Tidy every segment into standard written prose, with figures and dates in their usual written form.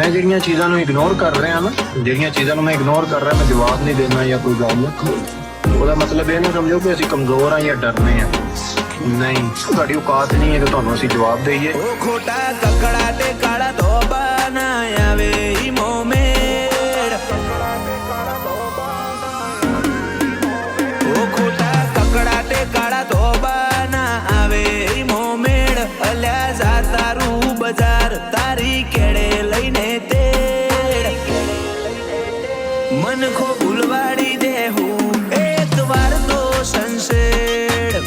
मैं ਜਿਹੜੀਆਂ ਚੀਜ਼ਾਂ ਨੂੰ ਇਗਨੋਰ ਕਰ ਰਿਹਾ ਨਾ, ਜਿਹੜੀਆਂ ਚੀਜ਼ਾਂ ਨੂੰ ਮੈਂ ਇਗਨੋਰ ਕਰ ਰਿਹਾ, ਮੈਂ ਜਵਾਬ ਨਹੀਂ ਦੇਣਾ ਜਾਂ ਕੋਈ ਗੱਲ ਨਹੀਂ, ਉਹਦਾ ਮਤਲਬ ਇਹ ਨਾ ਸਮਝੋ ਕਿ ਅਸੀਂ ਕਮਜ਼ੋਰ ਆ ਜਾਂ ਡਰਨੇ ਆ। ਨਹੀਂ, ਤੁਹਾਡੀ ਔਕਾਤ ਨਹੀਂ ਹੈ ਕਿ ਤੁਹਾਨੂੰ ਅਸੀਂ ਜਵਾਬ ਦਈਏ। ਉਹ ਖੋਟਾ ਕੱਕੜਾ ਤੇ ਕਾਲਾ ਧੋਬਾ ਨਾ ਆਵੇ ਈਮੋ ਮੇੜ, ਉਹ ਖੋਟਾ ਕੱਕੜਾ ਤੇ ਕਾਲਾ ਧੋਬਾ ਨਾ ਆਵੇ ઈમો મેળ, અલ્યા જા તારું બજાર તારી કેડે લઈને તેડ, મન ખો ભૂલવાડી દેહું એક વાર તો સંસેડ,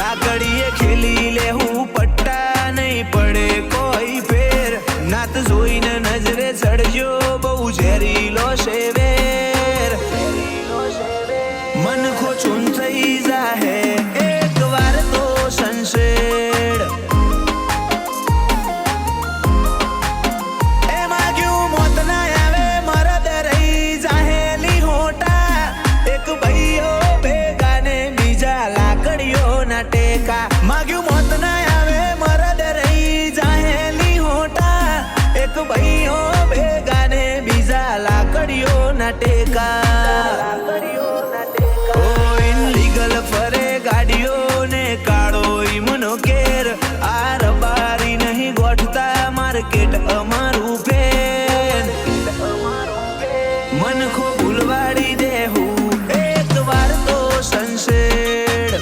લાકડીએ ખેલી લેહું પટ્ટા નહીં પડે કોઈ ફેર, નાત જોઈને નજરે ચડજો બહુ ઝેરીલો છે વેર, મન ખો ચૂન થઈ જાહે એક વાર તો સંસેડ, એ માગ્યું મોત ના આવે મરદ રહી જાહેલી હોટા, એક ભાઈઓ ભેગા ને બીજા લાકડીઓ ના ટેકા, માગ્યું મોત ના આવે મરદ રહી જાહેલી હોટા, એક ભાઈઓ ભેગા ને બીજા લાકડીઓ ના ટેકા, ઇનલીગલ ફરે ગાડીઓ ને કાળો ઈમનો કેર, આ રબારી નહીં ગોઠતા માર્કેટ અમારું ફેર, મન ખો ભૂલવાડી દેહું એક વાર તો સંસેડ,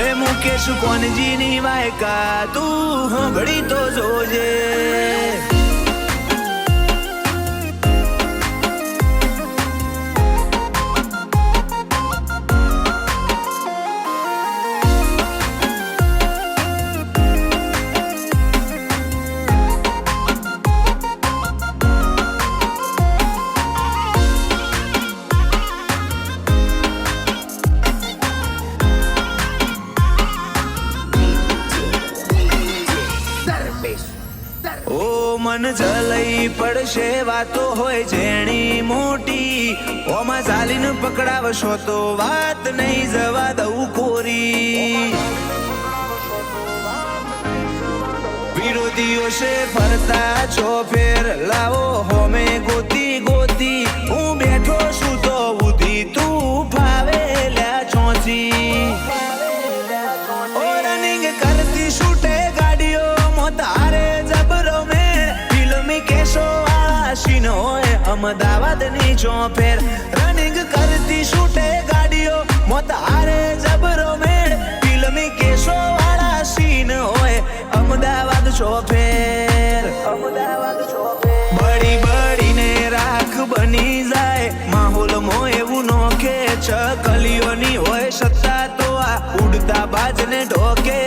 એ મુકેશ કોનજીની વાયકા તું સાંભળી તો જોજે। ઓ મન જલઈ પડશે વાતો હોય જેણી મોટી, ઓમાં ચાલીને પકડાવશો તો વાત નહીં જવા દઉં કોરી, વિરોધીઓ છે ફરતા છો ફેર લાવો હોમે ગોતી ગોતી, હું બેઠો છું તો ઉધી તું ફાવેલ્યા ચોથી, ઓ રનિંગ કરતી છૂટે ગાડીઓ મોતારે જબરો મેળ, ફિલ્મી કેસો વાળા સીન હોય અમદાવાદની ચોફેર, રનિંગ કરતી છૂટે ગાડીઓ મોતારે જબરો મેળ, ફિલ્મી કેસો વાળા સીન હોય અમદાવાદ ચોફેર, અમદાવાદ ચોફેર, બળી બળીને રાખ બની જાય માહોલમાં એવું નોખે, ચકલીઓની હોય સત્તા તો આ ઉડતા બાજને ઢોકે,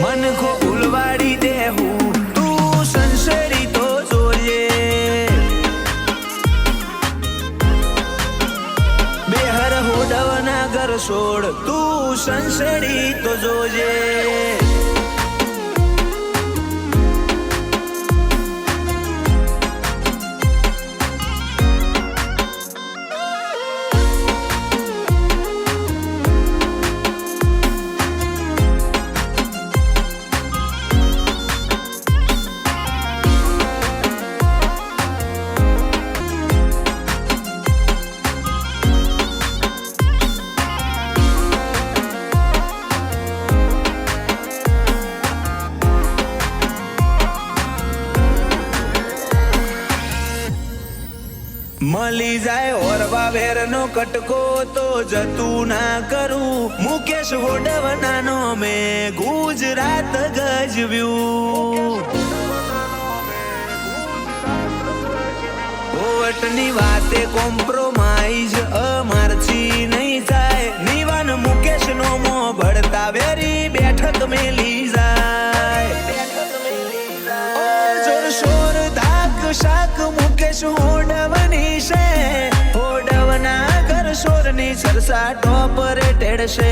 મન ખો ભૂલવાડી દેહું તું સંસેડી તો જોજે, બેહર હોડવના ઘર છોડ તું સંસેડી તો જોજે। મળી જાય ઓરવા વેરનો કટકો તો જતું ના કરું, મુકેશ હોડવનાનો મેં ગુજરાત ગજવ્યું, ઓવટની વાતે કોમ્પ્રોમાઇઝ અમારથી નહીં થાય, નિવાન મુકેશનો મો ભળતા વેરી બેઠક મેલી જાય, જોર શોર ધાક શાક મુકેશ હોડવની છે, હોડવના ઘર શોરની સરસા ટોપરેટેડ છે,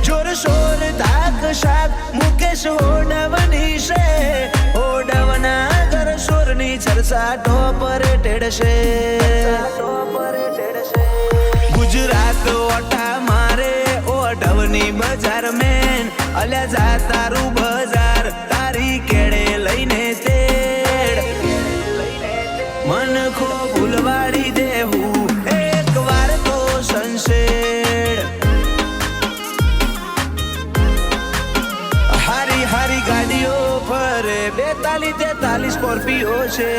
જોર શોર ધાક શાક મુકેશ હોડવની છે, હોડવના ઘર શોરની સરસા ટોપરેટેડ છે, ગુજરાત ઓટા મારે ની બજાર મેન અલ્યા જા તારું બજાર તારી કેડે લઈને તેડ મન ખો ભૂલવાડી દેવું એક વાર તો સંશેડ હારી હારી ગાડીઓ ફરે 42 43 સ્કોર્પિયો છે